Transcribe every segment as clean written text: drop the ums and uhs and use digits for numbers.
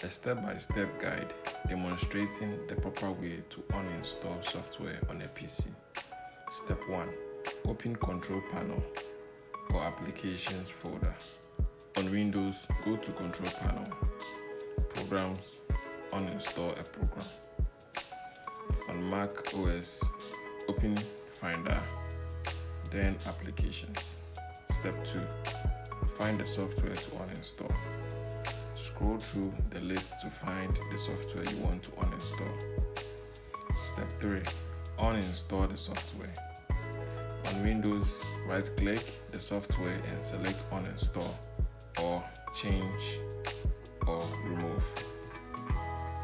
A step-by-step guide demonstrating the proper way to uninstall software on a PC. Step 1. Open Control Panel or Applications folder. On Windows, go to Control Panel, Programs, Uninstall a Program. On Mac OS, open Finder, then Applications. Step 2. Find the software to uninstall. Scroll through the list to find the software you want to uninstall. Step 3. Uninstall the software. On Windows, right-click the software and select Uninstall or Change or Remove.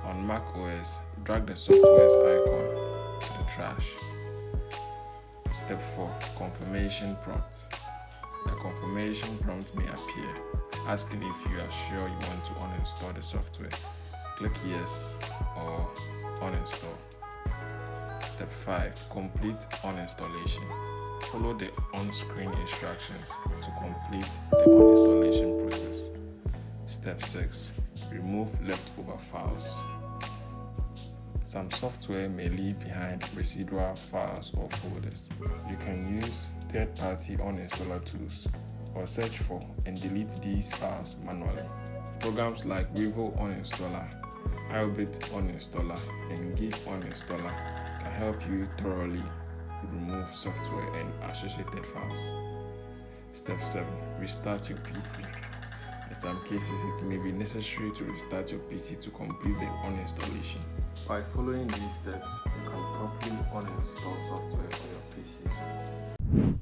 On Mac OS, drag the software's icon to the trash. Step 4. Confirmation prompt. A confirmation prompt may appear, asking if you are sure you want to uninstall the software. Click Yes or Uninstall. Step 5. Complete uninstallation. Follow the on-screen instructions to complete the uninstallation process. Step 6. Remove leftover files. Some software may leave behind residual files or folders. You can use third-party uninstaller tools or search for and delete these files manually. Programs like We'll Uninstaller, Albit Uninstaller, and Git Uninstaller can help you thoroughly remove software and associated files. Step 7. Restart your PC. In some cases, it may be necessary to restart your PC to complete the uninstallation. By following these steps, you can properly uninstall software on your PC.